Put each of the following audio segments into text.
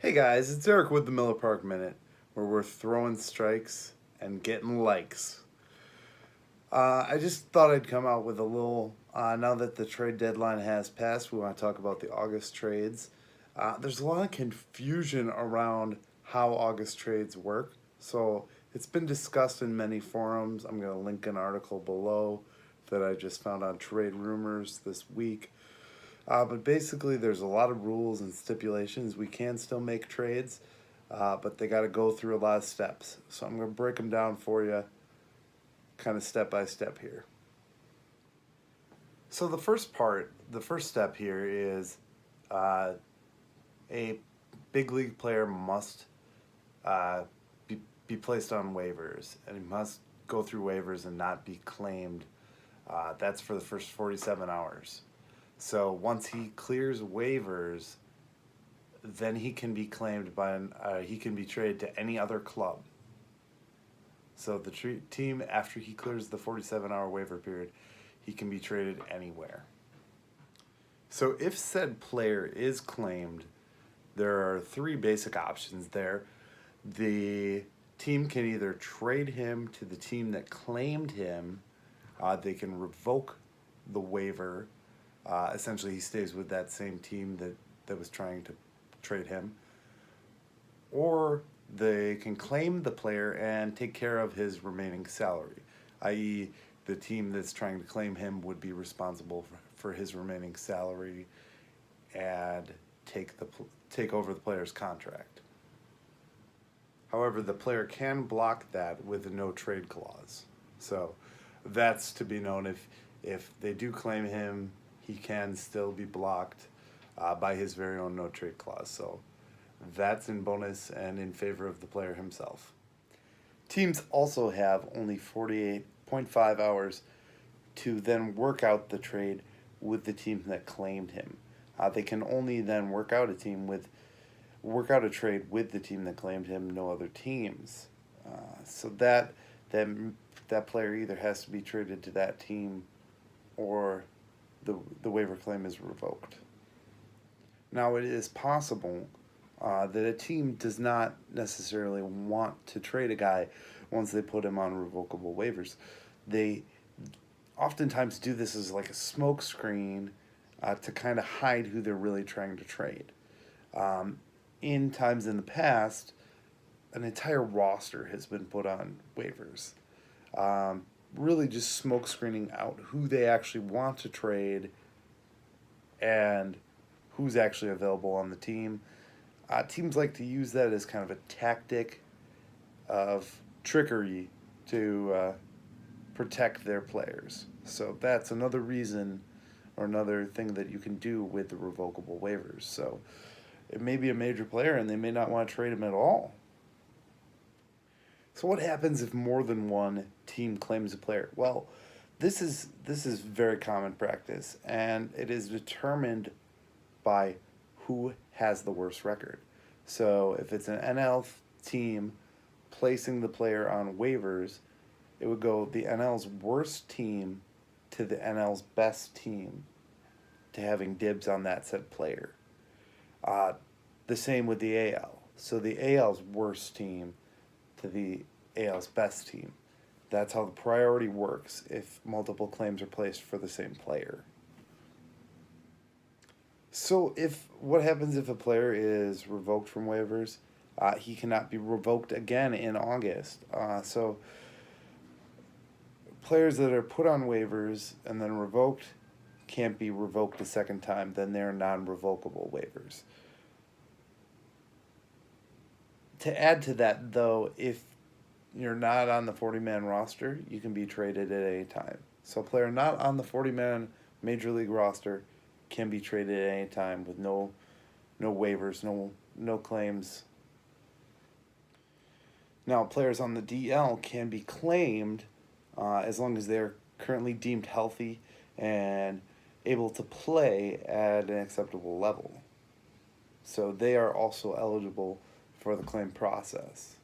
Hey guys, it's Eric with the Miller Park Minute, where we're throwing strikes and getting likes. I just thought I'd come out with a little, now that the trade deadline has passed, we want to talk about the August trades. There's a lot of confusion around how August trades work, so it's been discussed in many forums. I'm going to link an article below that I just found on Trade Rumors this week. But basically, there's a lot of rules and stipulations. We can still make trades, but they got to go through a lot of steps. So I'm going to break them down for you, kind of step by step here. So the first step here is a big league player must be placed on waivers, and he must go through waivers and not be claimed. That's for the first 47 hours. So once he clears waivers, then he can be claimed he can be traded to any other club. So the team, after he clears the 47-hour waiver period, he can be traded anywhere. So if said player is claimed, there are three basic options there. The team can either trade him to the team that claimed him. They can revoke the waiver. Essentially, he stays with that same team that was trying to trade him. Or they can claim the player and take care of his remaining salary, i.e., the team that's trying to claim him would be responsible for his remaining salary and take over the player's contract. However, the player can block that with a no trade clause. So that's to be known. If they do claim him, he can still be blocked by his very own no trade clause. So that's in bonus and in favor of the player himself. Teams also have only 48.5 hours to then work out the trade with the team that claimed him. They can only then work out a trade with the team that claimed him, no other teams. So that player either has to be traded to that team or the waiver claim is revoked. Now, it is possible that a team does not necessarily want to trade a guy once they put him on revocable waivers. They oftentimes do this as like a smoke screen to kind of hide who they're really trying to trade. In times in the past, an entire roster has been put on waivers. Really just smoke screening out who they actually want to trade and who's actually available on the team. Teams like to use that as kind of a tactic of trickery to protect their players. So that's another reason or another thing that you can do with the revocable waivers. So it may be a major player and they may not want to trade him at all. So what happens if more than one team claims a player? Well, this is very common practice, and it is determined by who has the worst record. So if it's an NL team placing the player on waivers, it would go the NL's worst team to the NL's best team to having dibs on that said player. The same with the AL. So the AL's worst team to the AL's best team. That's how the priority works if multiple claims are placed for the same player. So what happens if a player is revoked from waivers? He cannot be revoked again in August. So players that are put on waivers and then revoked can't be revoked a second time. Then they're non-revocable waivers. To add to that, though, if you're not on the 40-man roster, you can be traded at any time. So a player not on the 40-man Major League roster can be traded at any time with no waivers, no claims. Now, players on the DL can be claimed as long as they're currently deemed healthy and able to play at an acceptable level. So they are also eligible for the claim process.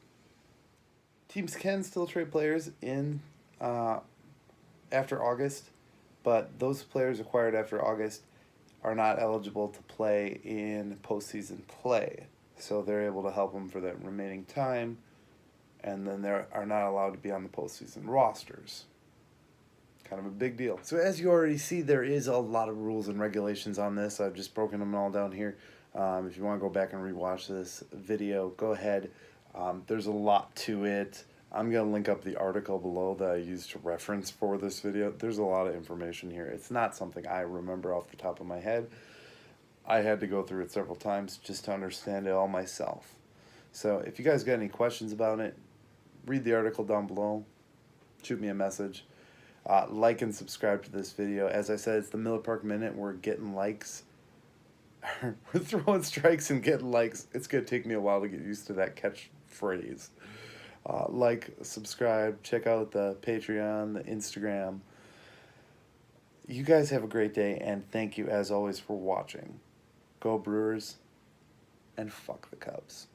Teams can still trade players in after August, but those players acquired after August are not eligible to play in postseason play. So they're able to help them for that remaining time, and then they are not allowed to be on the postseason rosters. Kind of a big deal. So as you already see, there is a lot of rules and regulations on this. I've just broken them all down here. If you want to go back and rewatch this video, go ahead. There's a lot to it. I'm going to link up the article below that I used to reference for this video. There's a lot of information here. It's not something I remember off the top of my head. I had to go through it several times just to understand it all myself. So if you guys got any questions about it, read the article down below. Shoot me a message. Like and subscribe to this video. As I said, it's the Miller Park Minute. We're getting likes. We're throwing strikes and getting likes. It's going to take me a while to get used to that catchphrase. Like, subscribe, check out the Patreon, the Instagram. You guys have a great day, and thank you as always for watching. Go Brewers, and fuck the Cubs.